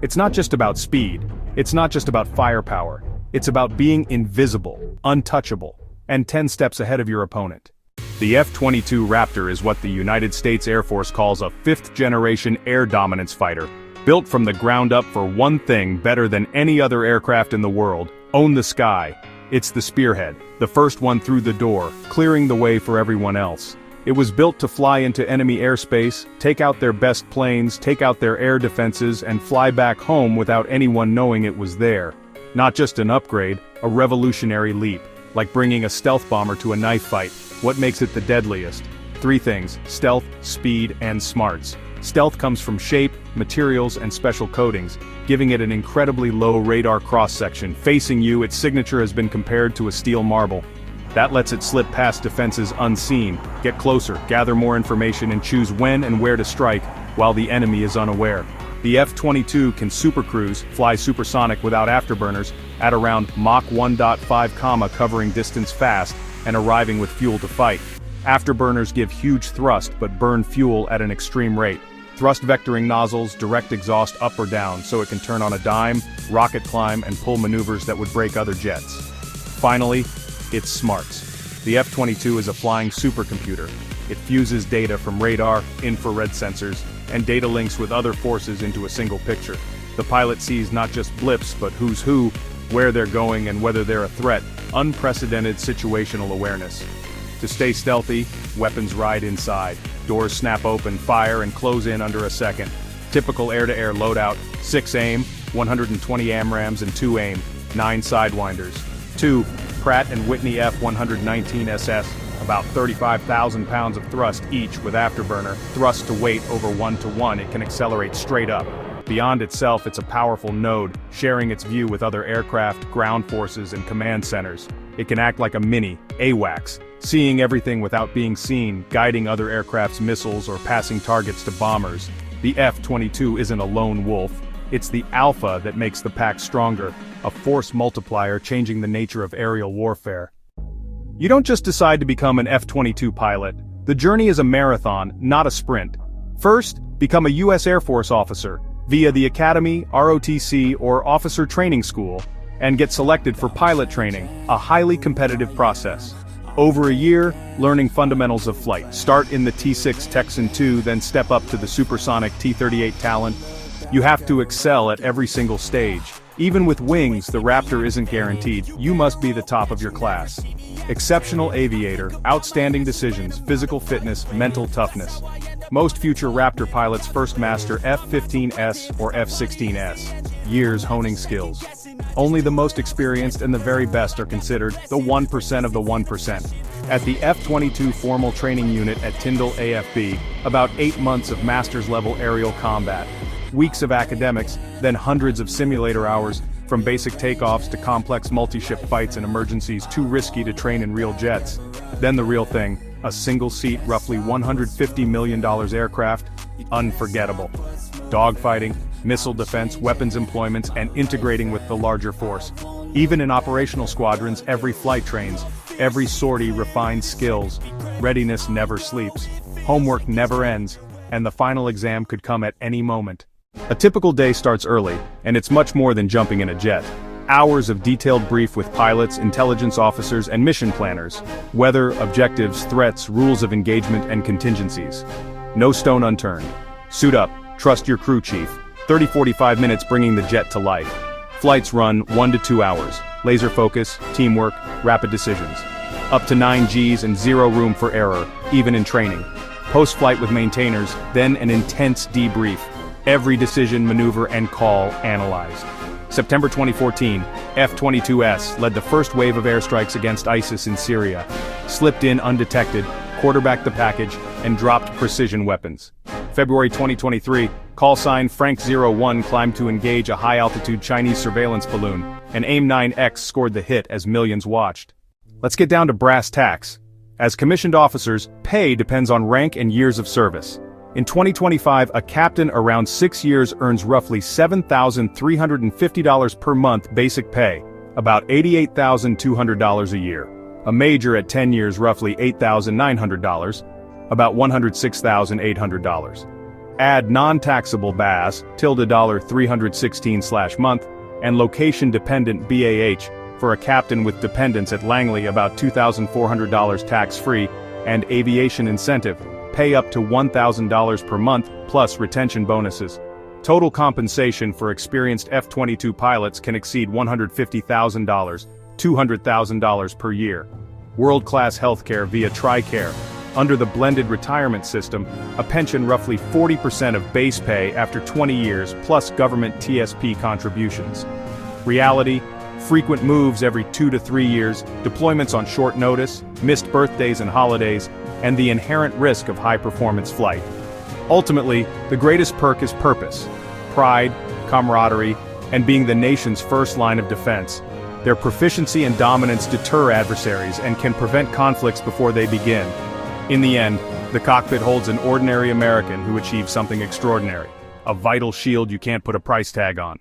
It's not just about speed, it's not just about firepower, it's about being invisible, untouchable, and 10 steps ahead of your opponent. The F-22 Raptor is what the United States Air Force calls a fifth-generation air dominance fighter, built from the ground up for one thing better than any other aircraft in the world: own the sky. It's the spearhead, the first one through the door, clearing the way for everyone else. It was built to fly into enemy airspace, take out their best planes, take out their air defenses, and fly back home without anyone knowing it was there. Not just an upgrade, a revolutionary leap, like bringing a stealth bomber to a knife fight. What makes it the deadliest? Three things: stealth, speed, and smarts. Stealth comes from shape, materials, and special coatings, giving it an incredibly low radar cross-section. Facing you, its signature has been compared to a steel marble. That lets it slip past defenses unseen, get closer, gather more information, and choose when and where to strike, while the enemy is unaware. The F-22 can supercruise, fly supersonic without afterburners, at around Mach 1.5, covering distance fast, and arriving with fuel to fight. Afterburners give huge thrust but burn fuel at an extreme rate. Thrust vectoring nozzles direct exhaust up or down so it can turn on a dime, rocket climb, and pull maneuvers that would break other jets. Finally, it's smarts. The F-22 is a flying supercomputer. It fuses data from radar, infrared sensors, and data links with other forces into a single picture. The pilot sees not just blips but who's who, where they're going, and whether they're a threat. Unprecedented situational awareness. To stay stealthy, weapons ride inside. Doors snap open, fire, and close in under a second. Typical air-to-air loadout: 6 AIM, 120 AMRAAMs, and 2 AIM, 9 Sidewinders. 2 Pratt & Whitney F-119 SS, about 35,000 pounds of thrust each with afterburner, thrust to weight over 1:1. It can accelerate straight up. Beyond itself, it's a powerful node, sharing its view with other aircraft, ground forces, and command centers. It can act like a mini AWACS, seeing everything without being seen, guiding other aircraft's missiles or passing targets to bombers. The F-22 isn't a lone wolf. It's the alpha that makes the pack stronger, a force multiplier changing the nature of aerial warfare. You don't just decide to become an F-22 pilot. The journey is a marathon, not a sprint. First, become a U.S. Air Force officer, via the Academy, ROTC, or Officer Training School, and get selected for pilot training, a highly competitive process. Over a year, learning fundamentals of flight. Start in the T-6 Texan II, then step up to the supersonic T-38 Talon. You have to excel at every single stage. Even with wings, the Raptor isn't guaranteed. You must be the top of your class. Exceptional aviator, outstanding decisions, physical fitness, mental toughness. Most future Raptor pilots first master F-15S or F-16S. Years honing skills. Only the most experienced and the very best are considered the 1% of the 1%. At the F-22 Formal Training Unit at Tyndall AFB, about 8 months of master's-level aerial combat. Weeks of academics, then hundreds of simulator hours, from basic takeoffs to complex multi-ship fights and emergencies too risky to train in real jets. Then the real thing, a single-seat, roughly $150 million aircraft, unforgettable. Dogfighting, missile defense, weapons employments, and integrating with the larger force. Even in operational squadrons, every flight trains, every sortie refines skills. Readiness never sleeps. Homework never ends, and the final exam could come at any moment. A typical day starts early, and it's much more than jumping in a jet. Hours of detailed brief with pilots, intelligence officers, and mission planners. Weather, objectives, threats, rules of engagement, and contingencies. No stone unturned. Suit up, trust your crew chief. 30-45 minutes bringing the jet to life. Flights run 1 to 2 hours. Laser focus, teamwork, rapid decisions. Up to 9 Gs and 0 room for error, even in training. Post-flight with maintainers, then an intense debrief. Every decision, maneuver, and call analyzed. September 2014, F-22S led the first wave of airstrikes against ISIS in Syria. Slipped in undetected, quarterbacked the package, and dropped precision weapons. February 2023, call sign Frank-01 climbed to engage a high-altitude Chinese surveillance balloon. An AIM-9X scored the hit as millions watched. Let's get down to brass tacks. As commissioned officers, pay depends on rank and years of service. In 2025, a captain around 6 years earns roughly $7,350 per month basic pay, about $88,200 a year. A major at 10 years roughly $8,900, about $106,800. Add non-taxable BAS, $316/month, and location-dependent BAH, for a captain with dependents at Langley about $2,400 tax-free, and aviation incentive, pay up to $1,000 per month, plus retention bonuses. Total compensation for experienced F-22 pilots can exceed $150,000, $200,000 per year. World-class healthcare via TRICARE. Under the blended retirement system, a pension roughly 40% of base pay after 20 years plus government TSP contributions. Reality: frequent moves every 2 to 3 years, deployments on short notice, missed birthdays and holidays, and the inherent risk of high-performance flight. Ultimately, the greatest perk is purpose, pride, camaraderie, and being the nation's first line of defense. Their proficiency and dominance deter adversaries and can prevent conflicts before they begin. In the end, the cockpit holds an ordinary American who achieves something extraordinary, a vital shield you can't put a price tag on.